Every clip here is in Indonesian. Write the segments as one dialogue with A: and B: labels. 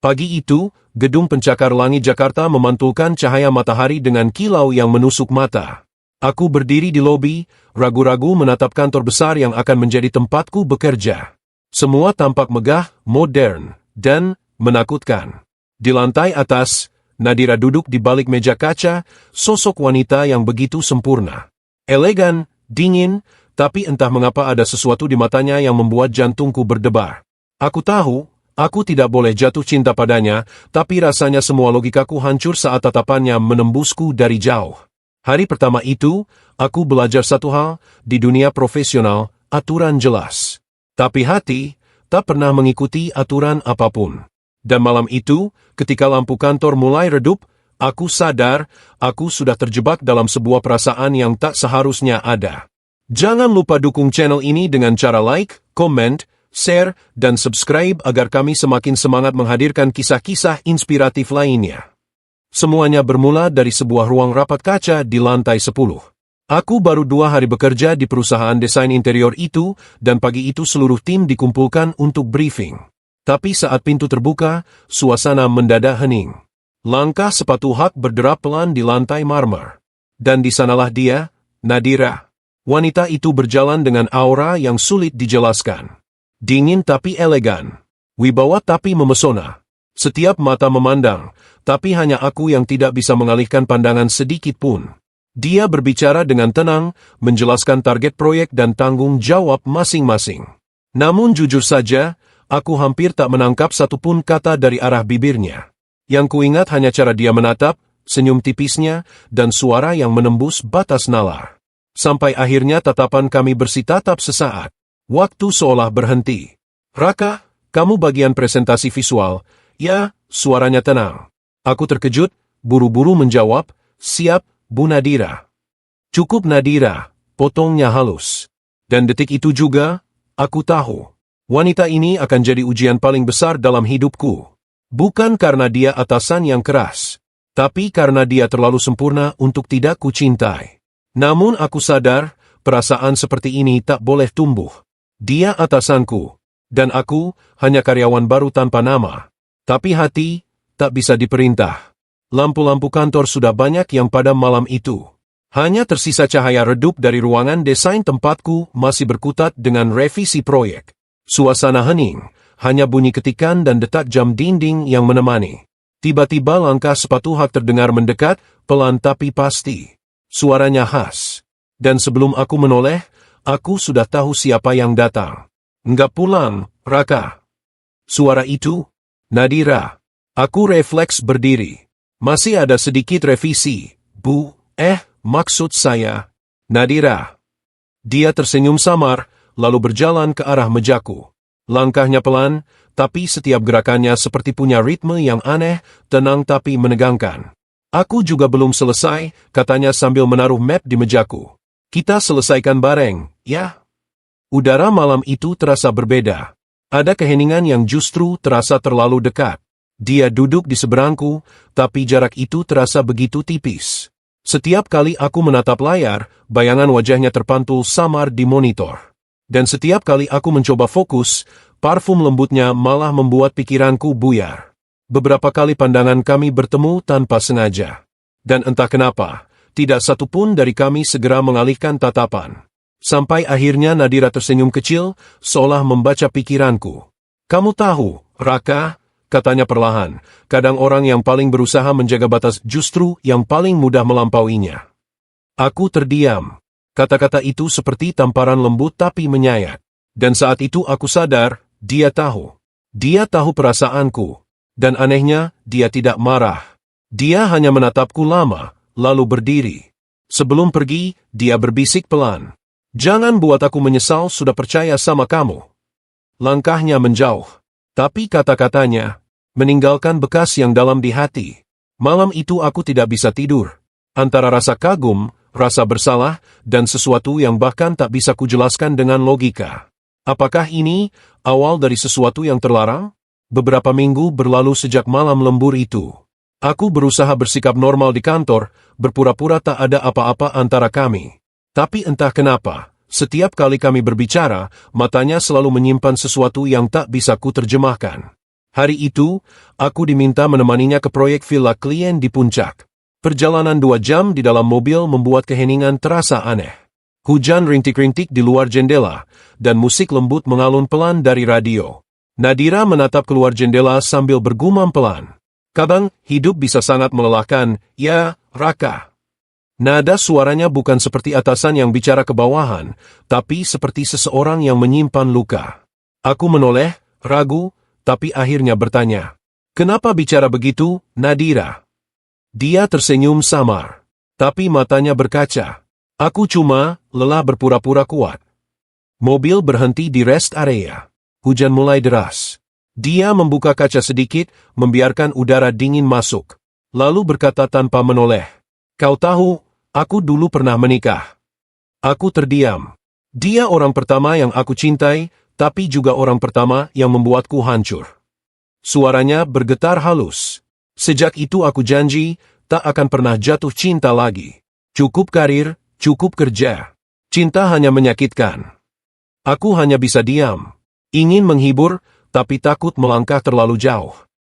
A: Pagi itu, gedung pencakar langit Jakarta memantulkan cahaya matahari dengan kilau yang menusuk mata. Aku berdiri di lobi, ragu-ragu menatap kantor besar yang akan menjadi tempatku bekerja. Semua tampak megah, modern, dan menakutkan. Di lantai atas, Nadira duduk di balik meja kaca, sosok wanita yang begitu sempurna. Elegan, dingin, tapi entah mengapa ada sesuatu di matanya yang membuat jantungku berdebar. Aku tahu, aku tidak boleh jatuh cinta padanya, tapi rasanya semua logikaku hancur saat tatapannya menembusku dari jauh. Hari pertama itu, aku belajar satu hal, di dunia profesional, aturan jelas. Tapi hati, tak pernah mengikuti aturan apapun. Dan malam itu, ketika lampu kantor mulai redup, aku sadar, aku sudah terjebak dalam sebuah perasaan yang tak seharusnya ada. Jangan lupa dukung channel ini dengan cara like, comment, share, dan subscribe agar kami semakin semangat menghadirkan kisah-kisah inspiratif lainnya. Semuanya bermula dari sebuah ruang rapat kaca di lantai 10. Aku baru 2 hari bekerja di perusahaan desain interior itu, dan pagi itu seluruh tim dikumpulkan untuk briefing. Tapi saat pintu terbuka, suasana mendadak hening. Langkah sepatu Hak berderap pelan di lantai marmer. Dan di sanalah dia, Nadira. Wanita itu berjalan dengan aura yang sulit dijelaskan. Dingin tapi elegan. Wibawa tapi memesona. Setiap mata memandang, tapi hanya aku yang tidak bisa mengalihkan pandangan sedikit pun. Dia berbicara dengan tenang, menjelaskan target proyek dan tanggung jawab masing-masing. Namun jujur saja, aku hampir tak menangkap satupun kata dari arah bibirnya. Yang kuingat hanya cara dia menatap, senyum tipisnya, dan suara yang menembus batas nalar. Sampai akhirnya tatapan kami bersitatap sesaat. Waktu seolah berhenti. Raka, kamu bagian presentasi visual. Ya, suaranya tenang. Aku terkejut, buru-buru menjawab, siap, Bu Nadira. Cukup Nadira, potongnya halus. Dan detik itu juga, aku tahu. Wanita ini akan jadi ujian paling besar dalam hidupku. Bukan karena dia atasan yang keras, tapi karena dia terlalu sempurna untuk tidak kucintai. Namun aku sadar, perasaan seperti ini tak boleh tumbuh. Dia atasanku, dan aku hanya karyawan baru tanpa nama. Tapi hati, tak bisa diperintah. Lampu-lampu kantor sudah banyak yang padam malam itu. Hanya tersisa cahaya redup dari ruangan desain tempatku masih berkutat dengan revisi proyek. Suasana hening, hanya bunyi ketikan dan detak jam dinding yang menemani. Tiba-tiba langkah sepatu Hak terdengar mendekat, pelan tapi pasti. Suaranya khas. Dan sebelum aku menoleh, aku sudah tahu siapa yang datang. Enggak pulang, Raka. Suara itu, Nadira. Aku refleks berdiri. Masih ada sedikit revisi, Bu. Maksud saya, Nadira. Dia tersenyum samar, lalu berjalan ke arah mejaku. Langkahnya pelan, tapi setiap gerakannya seperti punya ritme yang aneh, tenang tapi menegangkan. Aku juga belum selesai, katanya sambil menaruh map di mejaku. Kita selesaikan bareng, ya? Udara malam itu terasa berbeda. Ada keheningan yang justru terasa terlalu dekat. Dia duduk di seberangku, tapi jarak itu terasa begitu tipis. Setiap kali aku menatap layar, bayangan wajahnya terpantul samar di monitor. Dan setiap kali aku mencoba fokus, parfum lembutnya malah membuat pikiranku buyar. Beberapa kali pandangan kami bertemu tanpa sengaja. Dan entah kenapa, tidak satu pun dari kami segera mengalihkan tatapan. Sampai akhirnya Nadira tersenyum kecil, seolah membaca pikiranku. Kamu tahu, Raka, katanya perlahan, kadang orang yang paling berusaha menjaga batas justru yang paling mudah melampauinya. Aku terdiam. Kata-kata itu seperti tamparan lembut tapi menyayat. Dan saat itu aku sadar, dia tahu. Dia tahu perasaanku. Dan anehnya, dia tidak marah. Dia hanya menatapku lama, lalu berdiri. Sebelum pergi, dia berbisik pelan. Jangan buat aku menyesal sudah percaya sama kamu. Langkahnya menjauh. Tapi kata-katanya meninggalkan bekas yang dalam di hati. Malam itu aku tidak bisa tidur. Antara rasa kagum, rasa bersalah, dan sesuatu yang bahkan tak bisa kujelaskan dengan logika. Apakah ini awal dari sesuatu yang terlarang? Beberapa minggu berlalu sejak malam lembur itu. Aku berusaha bersikap normal di kantor, berpura-pura tak ada apa-apa antara kami. Tapi entah kenapa, setiap kali kami berbicara, matanya selalu menyimpan sesuatu yang tak bisa kuterjemahkan. Hari itu, aku diminta menemaninya ke proyek villa klien di puncak. Perjalanan 2 jam di dalam mobil membuat keheningan terasa aneh. Hujan rintik-rintik di luar jendela, dan musik lembut mengalun pelan dari radio. Nadira menatap keluar jendela sambil bergumam pelan. Kadang, hidup bisa sangat melelahkan, ya, Raka. Nada suaranya bukan seperti atasan yang bicara ke bawahan, tapi seperti seseorang yang menyimpan luka. Aku menoleh, ragu, tapi akhirnya bertanya. Kenapa bicara begitu, Nadira? Dia tersenyum samar, tapi matanya berkaca. Aku cuma lelah berpura-pura kuat. Mobil berhenti di rest area. Hujan mulai deras. Dia membuka kaca sedikit, membiarkan udara dingin masuk. Lalu berkata tanpa menoleh. Kau tahu, aku dulu pernah menikah. Aku terdiam. Dia orang pertama yang aku cintai, tapi juga orang pertama yang membuatku hancur. Suaranya bergetar halus. Sejak itu aku janji, tak akan pernah jatuh cinta lagi. Cukup karir, cukup kerja. Cinta hanya menyakitkan. Aku hanya bisa diam. Ingin menghibur, tapi takut melangkah terlalu jauh.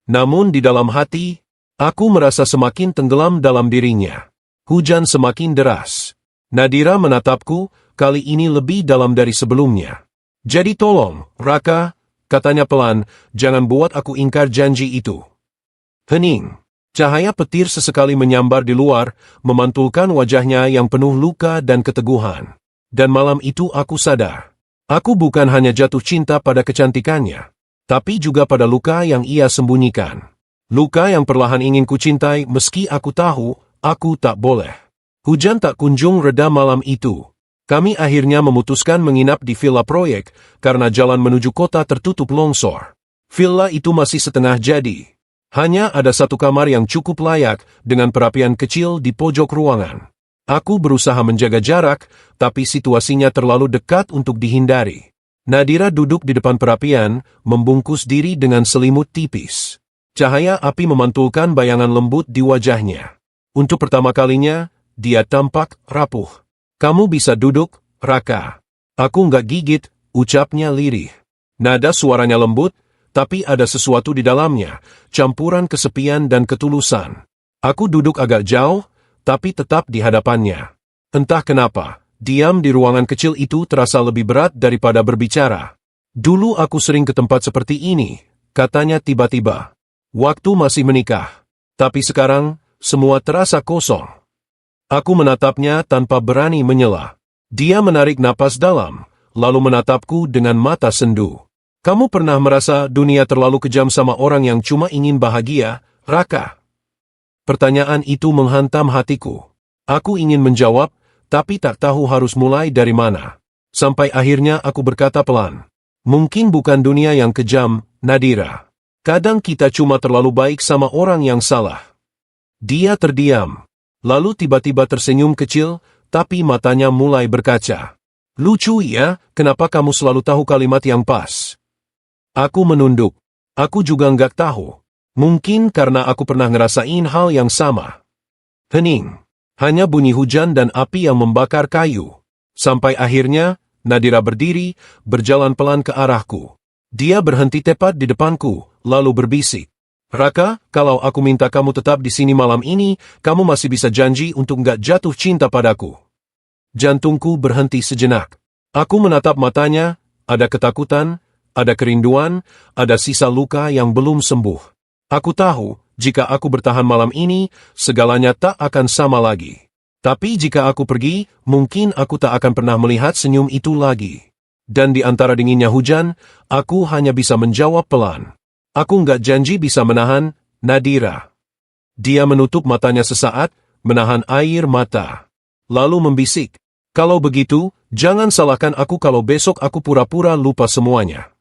A: Namun di dalam hati, aku merasa semakin tenggelam dalam dirinya. Hujan semakin deras. Nadira menatapku, kali ini lebih dalam dari sebelumnya. Jadi tolong, Raka, katanya pelan, jangan buat aku ingkar janji itu. Hening. Cahaya petir sesekali menyambar di luar, memantulkan wajahnya yang penuh luka dan keteguhan. Dan malam itu aku sadar. Aku bukan hanya jatuh cinta pada kecantikannya, tapi juga pada luka yang ia sembunyikan. Luka yang perlahan ingin kucintai meski aku tahu, aku tak boleh. Hujan tak kunjung reda malam itu. Kami akhirnya memutuskan menginap di villa proyek, karena jalan menuju kota tertutup longsor. Villa itu masih setengah jadi. Hanya ada satu kamar yang cukup layak, dengan perapian kecil di pojok ruangan. Aku berusaha menjaga jarak, tapi situasinya terlalu dekat untuk dihindari. Nadira duduk di depan perapian, membungkus diri dengan selimut tipis. Cahaya api memantulkan bayangan lembut di wajahnya. Untuk pertama kalinya, dia tampak rapuh. Kamu bisa duduk, Raka. Aku nggak gigit, ucapnya lirih. Nada suaranya lembut, tapi ada sesuatu di dalamnya, campuran kesepian dan ketulusan. Aku duduk agak jauh, tapi tetap di hadapannya. Entah kenapa, diam di ruangan kecil itu terasa lebih berat daripada berbicara. Dulu aku sering ke tempat seperti ini, katanya tiba-tiba. Waktu masih menikah. Tapi sekarang, semua terasa kosong. Aku menatapnya tanpa berani menyela. Dia menarik napas dalam, lalu menatapku dengan mata sendu. Kamu pernah merasa dunia terlalu kejam sama orang yang cuma ingin bahagia, Raka? Pertanyaan itu menghantam hatiku. Aku ingin menjawab, tapi tak tahu harus mulai dari mana. Sampai akhirnya aku berkata pelan. Mungkin bukan dunia yang kejam, Nadira. Kadang kita cuma terlalu baik sama orang yang salah. Dia terdiam. Lalu tiba-tiba tersenyum kecil, tapi matanya mulai berkaca. Lucu ya, kenapa kamu selalu tahu kalimat yang pas? Aku menunduk. Aku juga nggak tahu. Mungkin karena aku pernah ngerasain hal yang sama. Hening. Hanya bunyi hujan dan api yang membakar kayu. Sampai akhirnya, Nadira berdiri, berjalan pelan ke arahku. Dia berhenti tepat di depanku, lalu berbisik. Raka, kalau aku minta kamu tetap di sini malam ini, kamu masih bisa janji untuk nggak jatuh cinta padaku. Jantungku berhenti sejenak. Aku menatap matanya, ada ketakutan, ada kerinduan, ada sisa luka yang belum sembuh. Aku tahu, jika aku bertahan malam ini, segalanya tak akan sama lagi. Tapi jika aku pergi, mungkin aku tak akan pernah melihat senyum itu lagi. Dan di antara dinginnya hujan, aku hanya bisa menjawab pelan. Aku nggak janji bisa menahan, Nadira. Dia menutup matanya sesaat, menahan air mata. Lalu membisik. Kalau begitu, jangan salahkan aku kalau besok aku pura-pura lupa semuanya.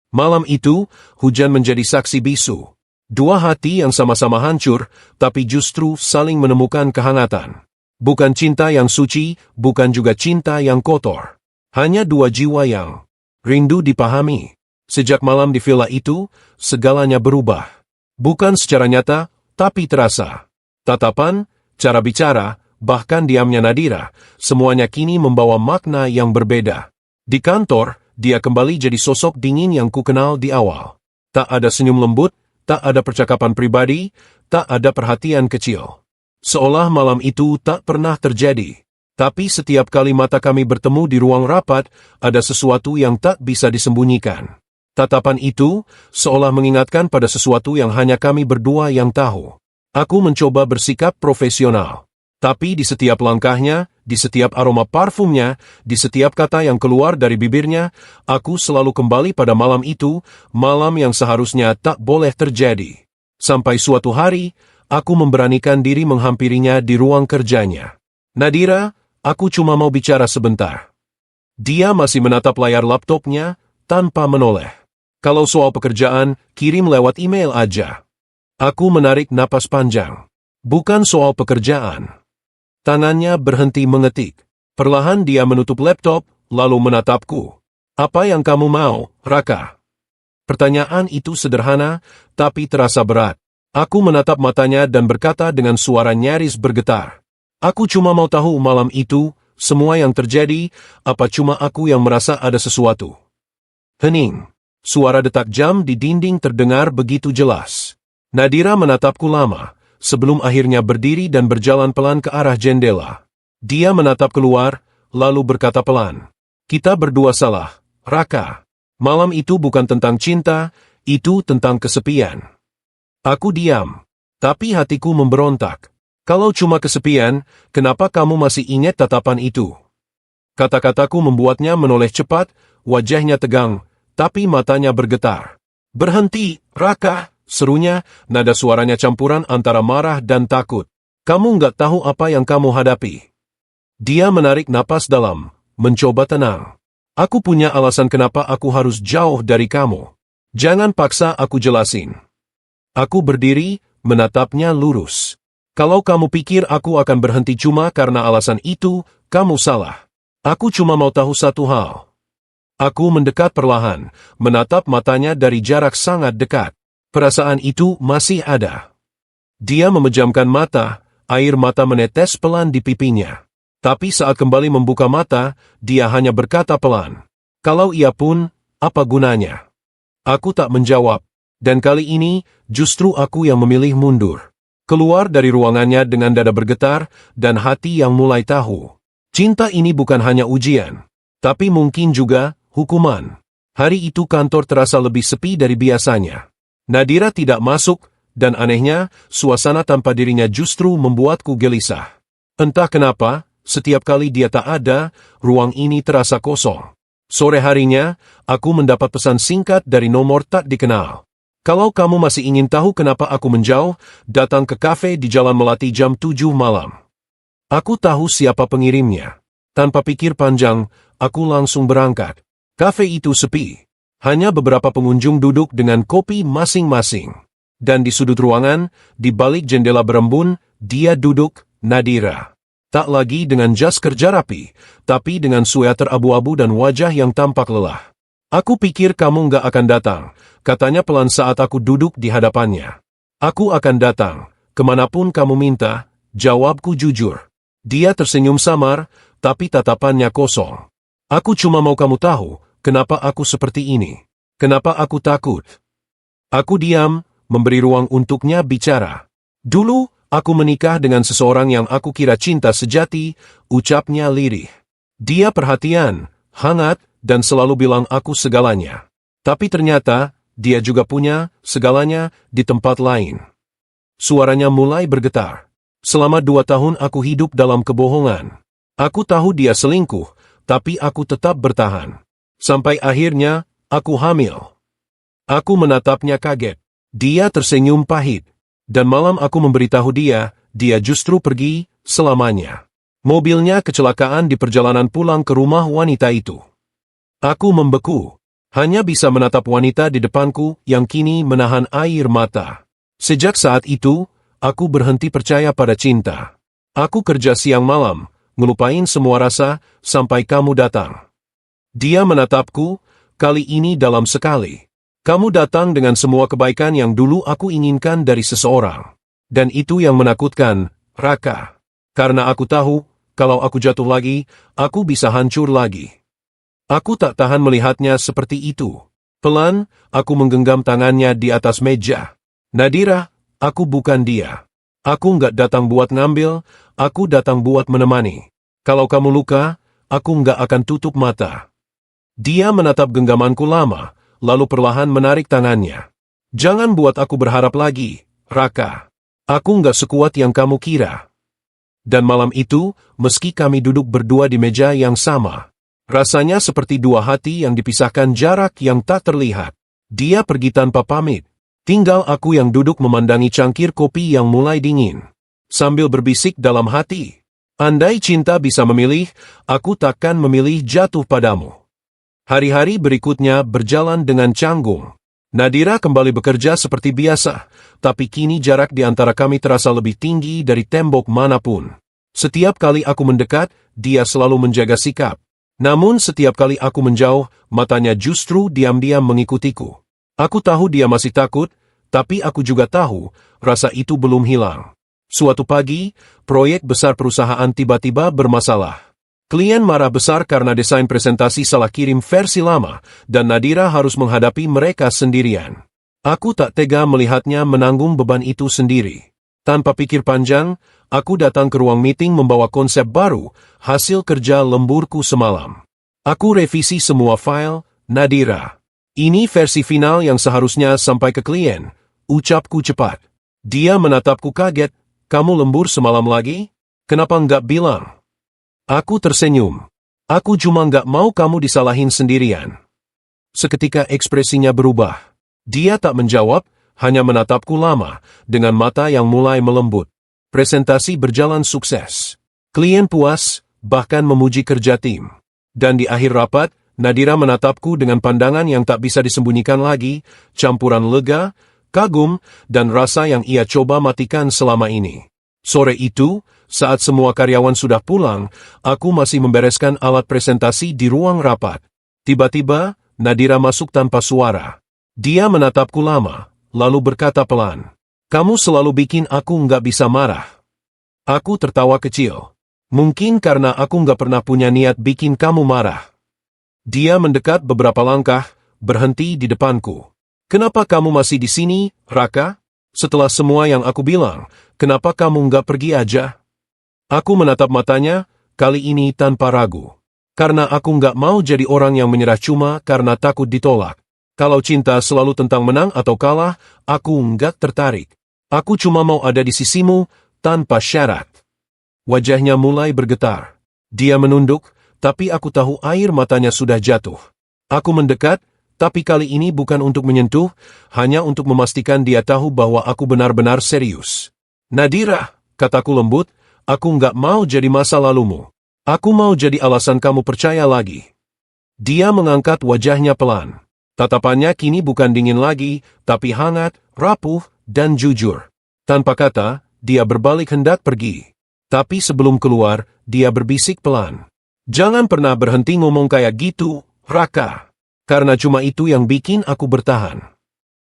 A: Malam itu, hujan menjadi saksi bisu. Dua hati yang sama-sama hancur, tapi justru saling menemukan kehangatan. Bukan cinta yang suci, bukan juga cinta yang kotor. Hanya dua jiwa yang rindu dipahami. Sejak malam di villa itu, segalanya berubah. Bukan secara nyata, tapi terasa. Tatapan, cara bicara, bahkan diamnya Nadira, semuanya kini membawa makna yang berbeda. Di kantor, dia kembali jadi sosok dingin yang kukenal di awal. Tak ada senyum lembut, tak ada percakapan pribadi, tak ada perhatian kecil. Seolah malam itu tak pernah terjadi. Tapi setiap kali mata kami bertemu di ruang rapat, ada sesuatu yang tak bisa disembunyikan. Tatapan itu seolah mengingatkan pada sesuatu yang hanya kami berdua yang tahu. Aku mencoba bersikap profesional. Tapi di setiap langkahnya, di setiap aroma parfumnya, di setiap kata yang keluar dari bibirnya, aku selalu kembali pada malam itu, malam yang seharusnya tak boleh terjadi. Sampai suatu hari, aku memberanikan diri menghampirinya di ruang kerjanya. Nadira, aku cuma mau bicara sebentar. Dia masih menatap layar laptopnya, tanpa menoleh. Kalau soal pekerjaan, kirim lewat email aja. Aku menarik napas panjang. Bukan soal pekerjaan. Tangannya berhenti mengetik. Perlahan dia menutup laptop, lalu menatapku. Apa yang kamu mau, Raka? Pertanyaan itu sederhana, tapi terasa berat. Aku menatap matanya dan berkata dengan suara nyaris bergetar. Aku cuma mau tahu malam itu, semua yang terjadi, apa cuma aku yang merasa ada sesuatu? Hening. Suara detak jam di dinding terdengar begitu jelas. Nadira menatapku lama, sebelum akhirnya berdiri dan berjalan pelan ke arah jendela. Dia menatap keluar, lalu berkata pelan. Kita berdua salah, Raka. Malam itu bukan tentang cinta, itu tentang kesepian. Aku diam, tapi hatiku memberontak. Kalau cuma kesepian, kenapa kamu masih ingat tatapan itu? Kata-kataku membuatnya menoleh cepat, wajahnya tegang, tapi matanya bergetar. Berhenti, Raka, serunya, nada suaranya campuran antara marah dan takut. Kamu nggak tahu apa yang kamu hadapi. Dia menarik napas dalam, mencoba tenang. Aku punya alasan kenapa aku harus jauh dari kamu. Jangan paksa aku jelasin. Aku berdiri, menatapnya lurus. Kalau kamu pikir aku akan berhenti cuma karena alasan itu, kamu salah. Aku cuma mau tahu satu hal. Aku mendekat perlahan, menatap matanya dari jarak sangat dekat. Perasaan itu masih ada. Dia memejamkan mata, air mata menetes pelan di pipinya. Tapi saat kembali membuka mata, dia hanya berkata pelan. Kalau ia pun, apa gunanya? Aku tak menjawab. Dan kali ini, justru aku yang memilih mundur. Keluar dari ruangannya dengan dada bergetar, dan hati yang mulai tahu. Cinta ini bukan hanya ujian, tapi mungkin juga hukuman. Hari itu kantor terasa lebih sepi dari biasanya. Nadira tidak masuk, dan anehnya, suasana tanpa dirinya justru membuatku gelisah. Entah kenapa, setiap kali dia tak ada, ruang ini terasa kosong. Sore harinya, aku mendapat pesan singkat dari nomor tak dikenal. Kalau kamu masih ingin tahu kenapa aku menjauh, datang ke kafe di Jalan Melati jam 7 malam. Aku tahu siapa pengirimnya. Tanpa pikir panjang, aku langsung berangkat. Kafe itu sepi. Hanya beberapa pengunjung duduk dengan kopi masing-masing. Dan di sudut ruangan, di balik jendela berembun, dia duduk, Nadira. Tak lagi dengan jas kerja rapi, tapi dengan sweater abu-abu dan wajah yang tampak lelah. Aku pikir kamu nggak akan datang, katanya pelan saat aku duduk di hadapannya. Aku akan datang, kemanapun kamu minta, jawabku jujur. Dia tersenyum samar, tapi tatapannya kosong. Aku cuma mau kamu tahu, kenapa aku seperti ini. Kenapa aku takut. Aku diam, memberi ruang untuknya bicara. Dulu, aku menikah dengan seseorang yang aku kira cinta sejati, ucapnya lirih. Dia perhatian, hangat, dan selalu bilang aku segalanya. Tapi ternyata, dia juga punya segalanya di tempat lain. Suaranya mulai bergetar. Selama 2 tahun aku hidup dalam kebohongan. Aku tahu dia selingkuh, tapi aku tetap bertahan. Sampai akhirnya, aku hamil. Aku menatapnya kaget. Dia tersenyum pahit. Dan malam aku memberitahu dia justru pergi selamanya. Mobilnya kecelakaan di perjalanan pulang ke rumah wanita itu. Aku membeku. Hanya bisa menatap wanita di depanku yang kini menahan air mata. Sejak saat itu, aku berhenti percaya pada cinta. Aku kerja siang malam, ngelupain semua rasa, sampai kamu datang. Dia menatapku, kali ini dalam sekali. Kamu datang dengan semua kebaikan yang dulu aku inginkan dari seseorang. Dan itu yang menakutkan, Raka. Karena aku tahu, kalau aku jatuh lagi, aku bisa hancur lagi. Aku tak tahan melihatnya seperti itu. Pelan, aku menggenggam tangannya di atas meja. Nadira, aku bukan dia. Aku nggak datang buat ngambil, aku datang buat menemani. Kalau kamu luka, aku nggak akan tutup mata. Dia menatap genggamanku lama, lalu perlahan menarik tangannya. Jangan buat aku berharap lagi, Raka. Aku nggak sekuat yang kamu kira. Dan malam itu, meski kami duduk berdua di meja yang sama, rasanya seperti dua hati yang dipisahkan jarak yang tak terlihat. Dia pergi tanpa pamit. Tinggal aku yang duduk memandangi cangkir kopi yang mulai dingin. Sambil berbisik dalam hati, andai cinta bisa memilih, aku takkan memilih jatuh padamu. Hari-hari berikutnya berjalan dengan canggung. Nadira kembali bekerja seperti biasa, tapi kini jarak di antara kami terasa lebih tinggi dari tembok manapun. Setiap kali aku mendekat, dia selalu menjaga sikap. Namun setiap kali aku menjauh, matanya justru diam-diam mengikutiku. Aku tahu dia masih takut, tapi aku juga tahu, rasa itu belum hilang. Suatu pagi, proyek besar perusahaan tiba-tiba bermasalah. Klien marah besar karena desain presentasi salah kirim versi lama, dan Nadira harus menghadapi mereka sendirian. Aku tak tega melihatnya menanggung beban itu sendiri. Tanpa pikir panjang, aku datang ke ruang meeting membawa konsep baru, hasil kerja lemburku semalam. Aku revisi semua file, Nadira. Ini versi final yang seharusnya sampai ke klien, ucapku cepat. Dia menatapku kaget, kamu lembur semalam lagi? Kenapa nggak bilang? Aku tersenyum. Aku cuma nggak mau kamu disalahin sendirian. Seketika ekspresinya berubah. Dia tak menjawab, hanya menatapku lama, dengan mata yang mulai melembut. Presentasi berjalan sukses. Klien puas, bahkan memuji kerja tim. Dan di akhir rapat, Nadira menatapku dengan pandangan yang tak bisa disembunyikan lagi, campuran lega, kagum, dan rasa yang ia coba matikan selama ini. Sore itu, saat semua karyawan sudah pulang, aku masih membereskan alat presentasi di ruang rapat. Tiba-tiba, Nadira masuk tanpa suara. Dia menatapku lama, lalu berkata pelan, "Kamu selalu bikin aku nggak bisa marah." Aku tertawa kecil. Mungkin karena aku nggak pernah punya niat bikin kamu marah. Dia mendekat beberapa langkah, berhenti di depanku. "Kenapa kamu masih di sini, Raka? Setelah semua yang aku bilang, kenapa kamu nggak pergi aja?" Aku menatap matanya, kali ini tanpa ragu. Karena aku nggak mau jadi orang yang menyerah cuma karena takut ditolak. Kalau cinta selalu tentang menang atau kalah, aku nggak tertarik. Aku cuma mau ada di sisimu, tanpa syarat. Wajahnya mulai bergetar. Dia menunduk, tapi aku tahu air matanya sudah jatuh. Aku mendekat, tapi kali ini bukan untuk menyentuh, hanya untuk memastikan dia tahu bahwa aku benar-benar serius. "Nadira," kataku lembut, "aku nggak mau jadi masa lalumu. Aku mau jadi alasan kamu percaya lagi." Dia mengangkat wajahnya pelan. Tatapannya kini bukan dingin lagi, tapi hangat, rapuh, dan jujur. Tanpa kata, dia berbalik hendak pergi. Tapi sebelum keluar, dia berbisik pelan. "Jangan pernah berhenti ngomong kayak gitu, Raka. Karena cuma itu yang bikin aku bertahan."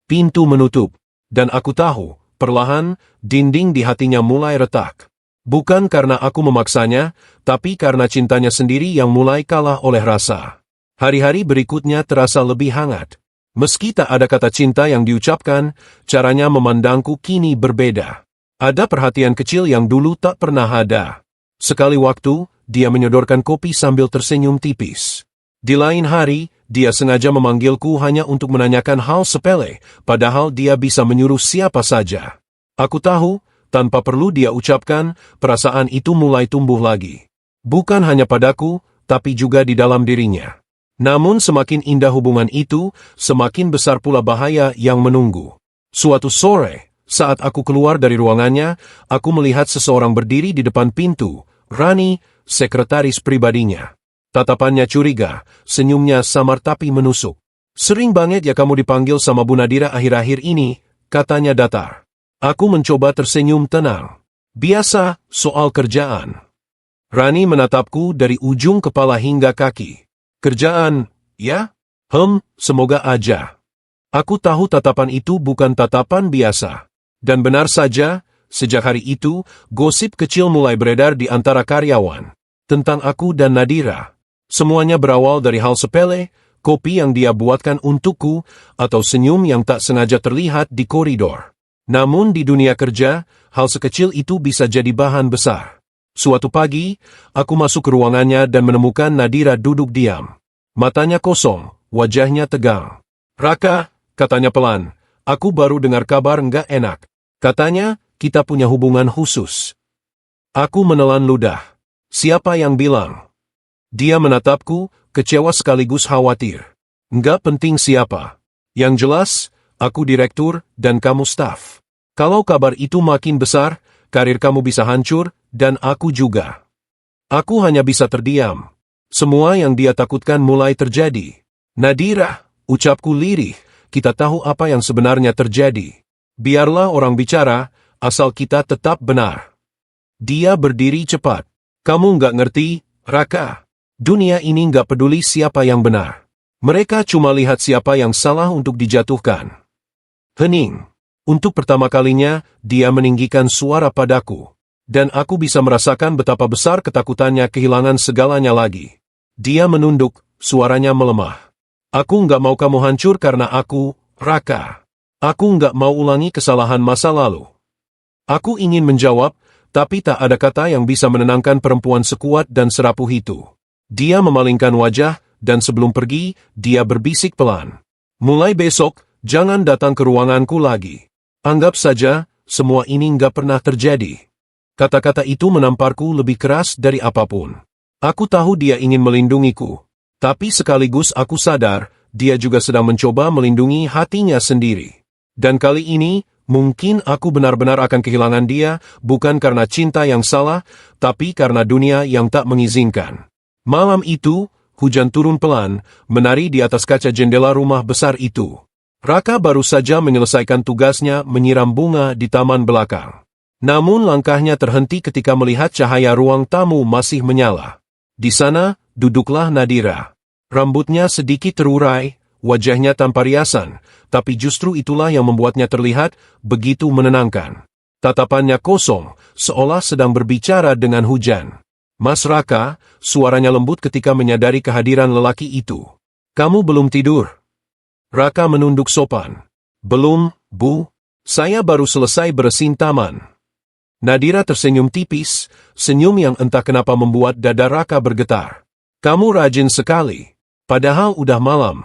A: Pintu menutup, dan aku tahu, perlahan, dinding di hatinya mulai retak. Bukan karena aku memaksanya, tapi karena cintanya sendiri yang mulai kalah oleh rasa. Hari-hari berikutnya terasa lebih hangat. Meski tak ada kata cinta yang diucapkan, caranya memandangku kini berbeda. Ada perhatian kecil yang dulu tak pernah ada. Sekali waktu, dia menyodorkan kopi sambil tersenyum tipis. Di lain hari, dia sengaja memanggilku hanya untuk menanyakan hal sepele, padahal dia bisa menyuruh siapa saja. Aku tahu, tanpa perlu dia ucapkan, perasaan itu mulai tumbuh lagi. Bukan hanya padaku, tapi juga di dalam dirinya. Namun semakin indah hubungan itu, semakin besar pula bahaya yang menunggu. Suatu sore, saat aku keluar dari ruangannya, aku melihat seseorang berdiri di depan pintu, Rani, sekretaris pribadinya. Tatapannya curiga, senyumnya samar tapi menusuk. "Sering banget ya kamu dipanggil sama Bu Nadira akhir-akhir ini," katanya datar. Aku mencoba tersenyum tenang. "Biasa, soal kerjaan." Rani menatapku dari ujung kepala hingga kaki. "Kerjaan, ya? Semoga aja." Aku tahu tatapan itu bukan tatapan biasa. Dan benar saja, sejak hari itu, gosip kecil mulai beredar di antara karyawan. Tentang aku dan Nadira. Semuanya berawal dari hal sepele, kopi yang dia buatkan untukku, atau senyum yang tak sengaja terlihat di koridor. Namun di dunia kerja, hal sekecil itu bisa jadi bahan besar. Suatu pagi, aku masuk ke ruangannya dan menemukan Nadira duduk diam. Matanya kosong, wajahnya tegang. "Raka," katanya pelan, "aku baru dengar kabar nggak enak. Katanya, kita punya hubungan khusus." Aku menelan ludah. "Siapa yang bilang?" Dia menatapku, kecewa sekaligus khawatir. "Nggak penting siapa. Yang jelas, aku direktur dan kamu staf. Kalau kabar itu makin besar, karir kamu bisa hancur, dan aku juga." Aku hanya bisa terdiam. Semua yang dia takutkan mulai terjadi. "Nadira," ucapku lirih, "kita tahu apa yang sebenarnya terjadi. Biarlah orang bicara, asal kita tetap benar." Dia berdiri cepat. "Kamu nggak ngerti, Raka. Dunia ini nggak peduli siapa yang benar. Mereka cuma lihat siapa yang salah untuk dijatuhkan." Hening. Untuk pertama kalinya, dia meninggikan suara padaku. Dan aku bisa merasakan betapa besar ketakutannya kehilangan segalanya lagi. Dia menunduk, suaranya melemah. "Aku nggak mau kamu hancur karena aku, Raka. Aku nggak mau ulangi kesalahan masa lalu." Aku ingin menjawab, tapi tak ada kata yang bisa menenangkan perempuan sekuat dan serapuh itu. Dia memalingkan wajah, dan sebelum pergi, dia berbisik pelan. "Mulai besok, jangan datang ke ruanganku lagi. Anggap saja, semua ini nggak pernah terjadi." Kata-kata itu menamparku lebih keras dari apapun. Aku tahu dia ingin melindungiku. Tapi sekaligus aku sadar, dia juga sedang mencoba melindungi hatinya sendiri. Dan kali ini, mungkin aku benar-benar akan kehilangan dia, bukan karena cinta yang salah, tapi karena dunia yang tak mengizinkan. Malam itu, hujan turun pelan, menari di atas kaca jendela rumah besar itu. Raka baru saja menyelesaikan tugasnya menyiram bunga di taman belakang. Namun langkahnya terhenti ketika melihat cahaya ruang tamu masih menyala. Di sana, duduklah Nadira. Rambutnya sedikit terurai, wajahnya tanpa riasan, tapi justru itulah yang membuatnya terlihat begitu menenangkan. Tatapannya kosong, seolah sedang berbicara dengan hujan. "Mas Raka," suaranya lembut ketika menyadari kehadiran lelaki itu. "Kamu belum tidur?" Raka menunduk sopan. "Belum, Bu. Saya baru selesai beresin taman." Nadira tersenyum tipis, senyum yang entah kenapa membuat dada Raka bergetar. "Kamu rajin sekali. Padahal udah malam."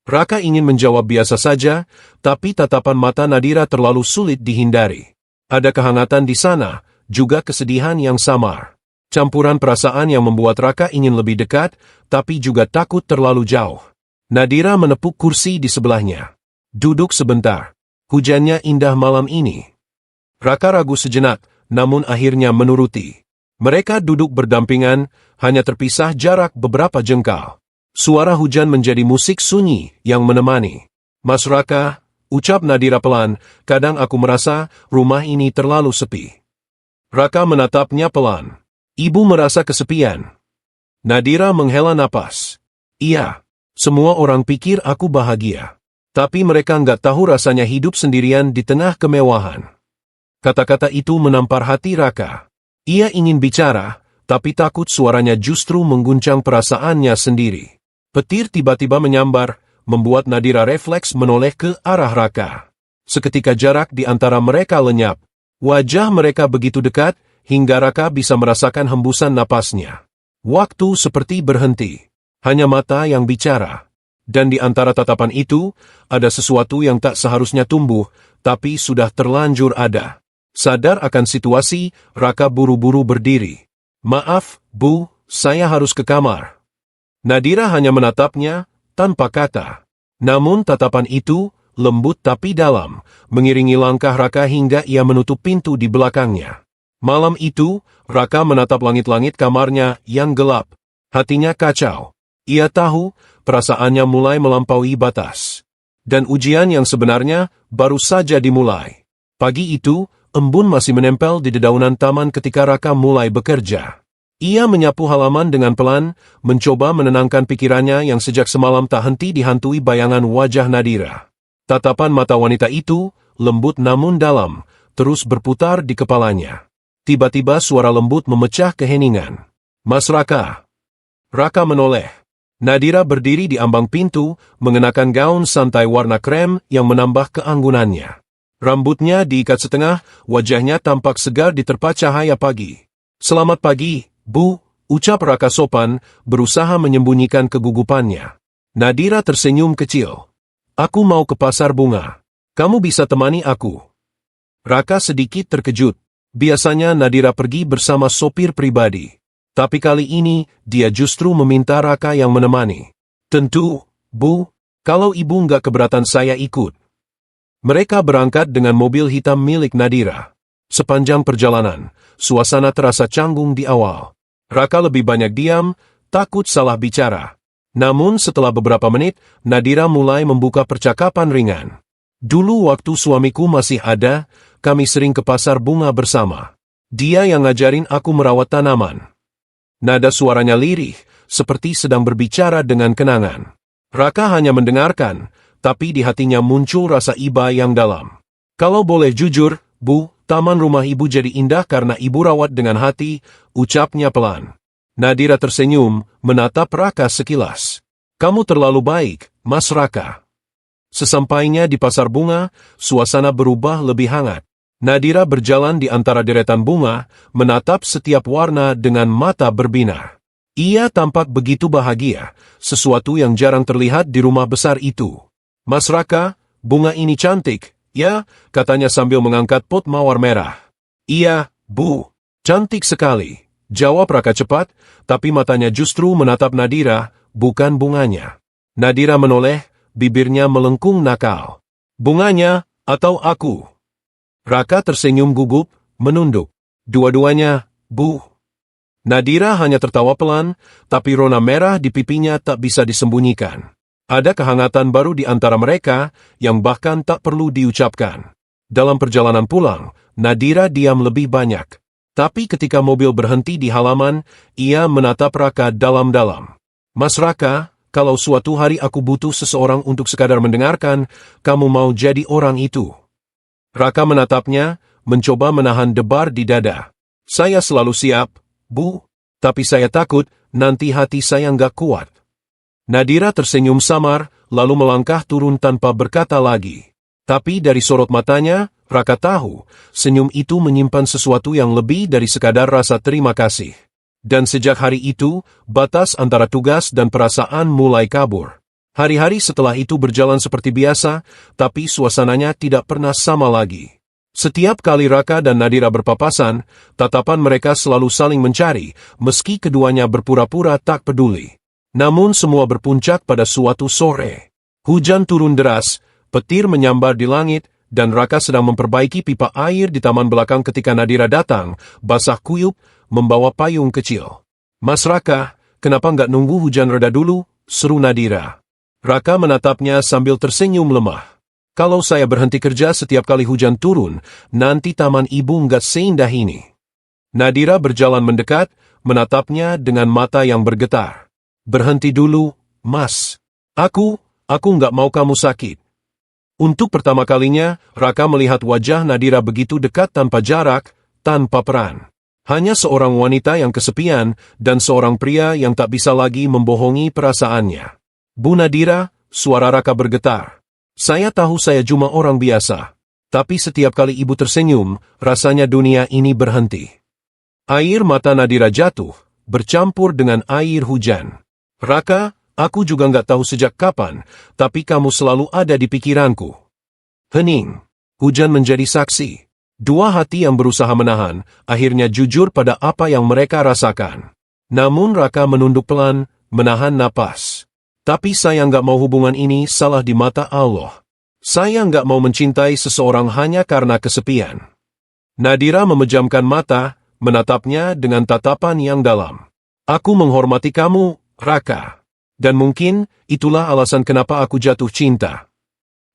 A: Raka ingin menjawab biasa saja, tapi tatapan mata Nadira terlalu sulit dihindari. Ada kehangatan di sana, juga kesedihan yang samar. Campuran perasaan yang membuat Raka ingin lebih dekat, tapi juga takut terlalu jauh. Nadira menepuk kursi di sebelahnya. "Duduk sebentar. Hujannya indah malam ini." Raka ragu sejenak, namun akhirnya menuruti. Mereka duduk berdampingan, hanya terpisah jarak beberapa jengkal. Suara hujan menjadi musik sunyi yang menemani. "Mas Raka," ucap Nadira pelan, "kadang aku merasa rumah ini terlalu sepi." Raka menatapnya pelan. "Ibu merasa kesepian?" Nadira menghela napas. "Iya. Semua orang pikir aku bahagia. Tapi mereka nggak tahu rasanya hidup sendirian di tengah kemewahan." Kata-kata itu menampar hati Raka. Ia ingin bicara, tapi takut suaranya justru mengguncang perasaannya sendiri. Petir tiba-tiba menyambar, membuat Nadira refleks menoleh ke arah Raka. Seketika jarak di antara mereka lenyap. Wajah mereka begitu dekat, hingga Raka bisa merasakan hembusan napasnya. Waktu seperti berhenti. Hanya mata yang bicara. Dan di antara tatapan itu, ada sesuatu yang tak seharusnya tumbuh, tapi sudah terlanjur ada. Sadar akan situasi, Raka buru-buru berdiri. "Maaf, Bu, saya harus ke kamar." Nadira hanya menatapnya, tanpa kata. Namun tatapan itu, lembut tapi dalam, mengiringi langkah Raka hingga ia menutup pintu di belakangnya. Malam itu, Raka menatap langit-langit kamarnya yang gelap. Hatinya kacau. Ia tahu, perasaannya mulai melampaui batas. Dan ujian yang sebenarnya baru saja dimulai. Pagi itu, embun masih menempel di dedaunan taman ketika Raka mulai bekerja. Ia menyapu halaman dengan pelan, mencoba menenangkan pikirannya yang sejak semalam tak henti dihantui bayangan wajah Nadira. Tatapan mata wanita itu, lembut namun dalam, terus berputar di kepalanya. Tiba-tiba suara lembut memecah keheningan. "Mas Raka." Raka menoleh. Nadira berdiri di ambang pintu, mengenakan gaun santai warna krem yang menambah keanggunannya. Rambutnya diikat setengah, wajahnya tampak segar diterpa cahaya pagi. "Selamat pagi, Bu," ucap Raka sopan, berusaha menyembunyikan kegugupannya. Nadira tersenyum kecil. "Aku mau ke pasar bunga. Kamu bisa temani aku?" Raka sedikit terkejut. Biasanya Nadira pergi bersama sopir pribadi. Tapi kali ini, dia justru meminta Raka yang menemani. "Tentu, Bu, kalau Ibu nggak keberatan saya ikut." Mereka berangkat dengan mobil hitam milik Nadira. Sepanjang perjalanan, suasana terasa canggung di awal. Raka lebih banyak diam, takut salah bicara. Namun setelah beberapa menit, Nadira mulai membuka percakapan ringan. "Dulu waktu suamiku masih ada, kami sering ke pasar bunga bersama. Dia yang ngajarin aku merawat tanaman." Nada suaranya lirih, seperti sedang berbicara dengan kenangan. Raka hanya mendengarkan, tapi di hatinya muncul rasa iba yang dalam. "Kalau boleh jujur, Bu, taman rumah Ibu jadi indah karena Ibu rawat dengan hati," ucapnya pelan. Nadira tersenyum, menatap Raka sekilas. "Kamu terlalu baik, Mas Raka." Sesampainya di pasar bunga, suasana berubah lebih hangat. Nadira berjalan di antara deretan bunga, menatap setiap warna dengan mata berbinar. Ia tampak begitu bahagia, sesuatu yang jarang terlihat di rumah besar itu. "Mas Raka, bunga ini cantik, ya?" katanya sambil mengangkat pot mawar merah. "Iya, Bu, cantik sekali," jawab Raka cepat, tapi matanya justru menatap Nadira, bukan bunganya. Nadira menoleh, bibirnya melengkung nakal. "Bunganya, atau aku?" Raka tersenyum gugup, menunduk. "Dua-duanya, Bu." Nadira hanya tertawa pelan, tapi rona merah di pipinya tak bisa disembunyikan. Ada kehangatan baru di antara mereka, yang bahkan tak perlu diucapkan. Dalam perjalanan pulang, Nadira diam lebih banyak. Tapi ketika mobil berhenti di halaman, ia menatap Raka dalam-dalam. "Mas Raka, kalau suatu hari aku butuh seseorang untuk sekadar mendengarkan, kamu mau jadi orang itu?" Raka menatapnya, mencoba menahan debar di dada. "Saya selalu siap, Bu. Tapi saya takut, nanti hati saya nggak kuat." Nadira tersenyum samar, lalu melangkah turun tanpa berkata lagi. Tapi dari sorot matanya, Raka tahu, senyum itu menyimpan sesuatu yang lebih dari sekadar rasa terima kasih. Dan sejak hari itu, batas antara tugas dan perasaan mulai kabur. Hari-hari setelah itu berjalan seperti biasa, tapi suasananya tidak pernah sama lagi. Setiap kali Raka dan Nadira berpapasan, tatapan mereka selalu saling mencari, meski keduanya berpura-pura tak peduli. Namun semua berpuncak pada suatu sore. Hujan turun deras, petir menyambar di langit, dan Raka sedang memperbaiki pipa air di taman belakang ketika Nadira datang, basah kuyup, membawa payung kecil. "Mas Raka, kenapa nggak nunggu hujan reda dulu?" seru Nadira. Raka menatapnya sambil tersenyum lemah. "Kalau saya berhenti kerja setiap kali hujan turun, nanti taman Ibu nggak seindah ini." Nadira berjalan mendekat, menatapnya dengan mata yang bergetar. "Berhenti dulu, Mas. Aku nggak mau kamu sakit." Untuk pertama kalinya, Raka melihat wajah Nadira begitu dekat tanpa jarak, tanpa peran. Hanya seorang wanita yang kesepian, dan seorang pria yang tak bisa lagi membohongi perasaannya. "Bu Nadira," suara Raka bergetar. "Saya tahu saya cuma orang biasa. Tapi setiap kali Ibu tersenyum, rasanya dunia ini berhenti." Air mata Nadira jatuh, bercampur dengan air hujan. "Raka, aku juga nggak tahu sejak kapan, tapi kamu selalu ada di pikiranku." Hening. Hujan menjadi saksi. Dua hati yang berusaha menahan, akhirnya jujur pada apa yang mereka rasakan. Namun Raka menunduk pelan, menahan napas. "Tapi saya nggak mau hubungan ini salah di mata Allah. Saya nggak mau mencintai seseorang hanya karena kesepian." Nadira memejamkan mata, menatapnya dengan tatapan yang dalam. "Aku menghormati kamu, Raka. Dan mungkin, itulah alasan kenapa aku jatuh cinta."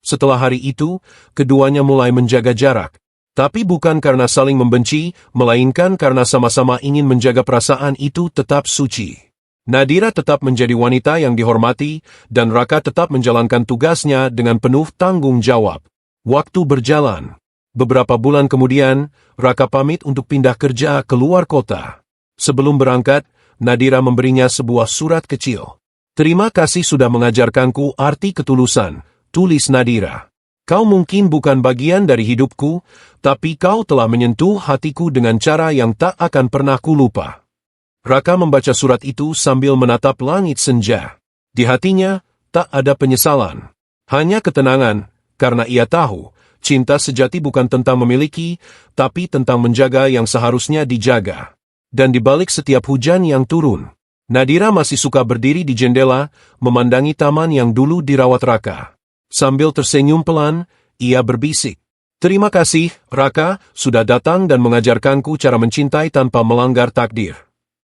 A: Setelah hari itu, keduanya mulai menjaga jarak. Tapi bukan karena saling membenci, melainkan karena sama-sama ingin menjaga perasaan itu tetap suci. Nadira tetap menjadi wanita yang dihormati, dan Raka tetap menjalankan tugasnya dengan penuh tanggung jawab. Waktu berjalan. Beberapa bulan kemudian, Raka pamit untuk pindah kerja ke luar kota. Sebelum berangkat, Nadira memberinya sebuah surat kecil. Terima kasih sudah mengajarkanku arti ketulusan, tulis Nadira. Kau mungkin bukan bagian dari hidupku, tapi kau telah menyentuh hatiku dengan cara yang tak akan pernah kulupa. Raka membaca surat itu sambil menatap langit senja. Di hatinya, tak ada penyesalan. Hanya ketenangan, karena ia tahu, cinta sejati bukan tentang memiliki, tapi tentang menjaga yang seharusnya dijaga. Dan di balik setiap hujan yang turun, Nadira masih suka berdiri di jendela, memandangi taman yang dulu dirawat Raka. Sambil tersenyum pelan, ia berbisik, "Terima kasih, Raka, sudah datang dan mengajarkanku cara mencintai tanpa melanggar takdir."